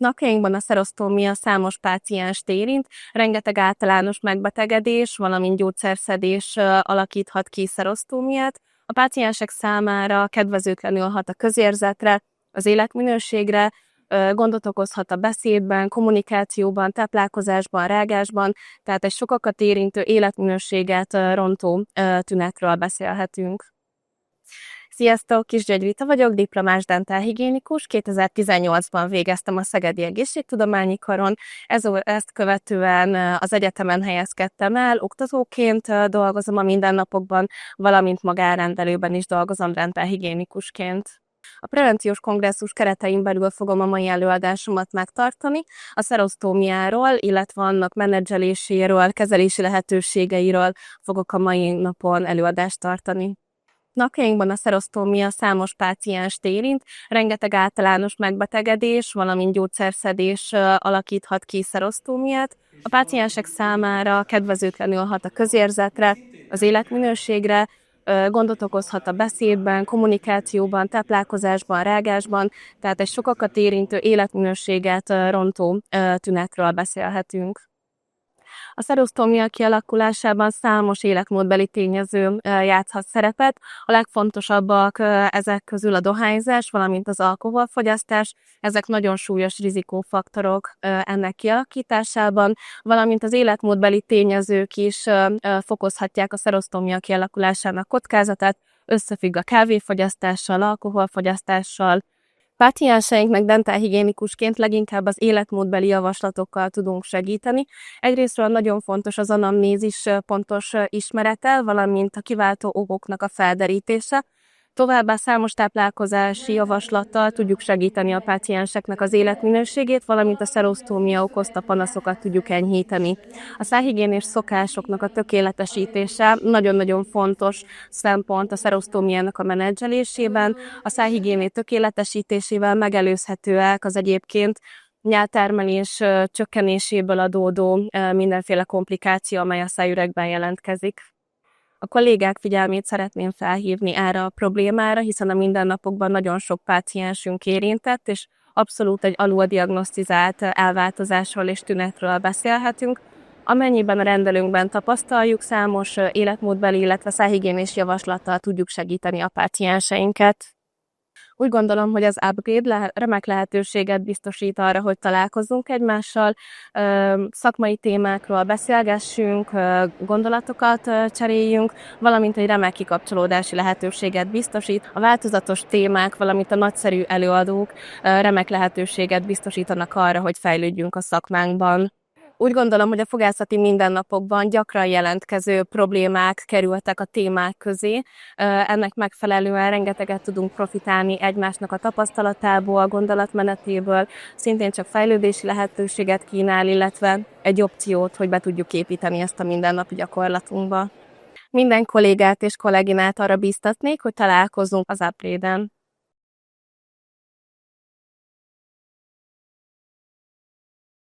Napjainkban a szerosztómia számos pácienst érint, rengeteg általános megbetegedés, valamint gyógyszerszedés alakíthat ki szerosztómiát. A páciensek számára kedvezőtlenül hat a közérzetre, az életminőségre, gondot okozhat a beszédben, kommunikációban, táplálkozásban, rágásban, tehát egy sokakat érintő életminőséget rontó tünetről beszélhetünk. Sziasztok, Kisgyörgy Rita vagyok, diplomás dentálhigiénikus, 2018-ban végeztem a Szegedi Egészségtudományi Karon, ezt követően az egyetemen helyezkedtem el, oktatóként dolgozom a mindennapokban, valamint magánrendelőben is dolgozom dentálhigiénikusként. A prevenciós kongresszus keretein belül fogom a mai előadásomat megtartani, a szerosztómiáról, illetve annak menedzseléséről, kezelési lehetőségeiről fogok a mai napon előadást tartani. Napjainkban a szerosztómia számos pácienst érint, rengeteg általános megbetegedés, valamint gyógyszerszedés alakíthat ki szerosztómiát. A páciensek számára kedvezőtlenül hat a közérzetre, az életminőségre, gondot okozhat a beszédben, kommunikációban, táplálkozásban, rágásban, tehát egy sokakat érintő életminőséget rontó tünetről beszélhetünk. A szerosztómia kialakulásában számos életmódbeli tényező játszhat szerepet. A legfontosabbak ezek közül a dohányzás, valamint az alkoholfogyasztás. Ezek nagyon súlyos rizikófaktorok ennek kialakításában, valamint az életmódbeli tényezők is fokozhatják a szerosztómia kialakulásának kockázatát, összefügg a kávéfogyasztással, alkoholfogyasztással. Pácienseinknek dentálhigiénikusként leginkább az életmódbeli javaslatokkal tudunk segíteni. Egyrészről nagyon fontos az anamnézis pontos ismerete, valamint a kiváltó okoknak a felderítése. Továbbá számos táplálkozási javaslattal tudjuk segíteni a pácienseknek az életminőségét, valamint a szerosztómia okozta panaszokat tudjuk enyhíteni. A szájhigiénés szokásoknak a tökéletesítése nagyon-nagyon fontos szempont a szerosztómiának a menedzselésében. A szájhigiéné tökéletesítésével megelőzhetőek az egyébként nyáltermelés csökkenéséből adódó mindenféle komplikáció, amely a szájüregben jelentkezik. A kollégák figyelmét szeretném felhívni erre a problémára, hiszen a mindennapokban nagyon sok páciensünk érintett, és abszolút egy aluldiagnosztizált elváltozásról és tünetről beszélhetünk. Amennyiben a rendelőnkben tapasztaljuk, számos életmódbeli, illetve szájhigiénés javaslattal tudjuk segíteni a pácienseinket. Úgy gondolom, hogy az upgrade remek lehetőséget biztosít arra, hogy találkozzunk egymással, szakmai témákról beszélgessünk, gondolatokat cseréljünk, valamint egy remek kikapcsolódási lehetőséget biztosít. A változatos témák, valamint a nagyszerű előadók remek lehetőséget biztosítanak arra, hogy fejlődjünk a szakmánkban. Úgy gondolom, hogy a fogászati mindennapokban gyakran jelentkező problémák kerültek a témák közé. Ennek megfelelően rengeteget tudunk profitálni egymásnak a tapasztalatából, gondolatmenetéből, szintén csak fejlődési lehetőséget kínál, illetve egy opciót, hogy be tudjuk építeni ezt a mindennapi gyakorlatunkba. Minden kollégát és kolléginát arra bíztatnék, hogy találkozzunk az upgrade-en.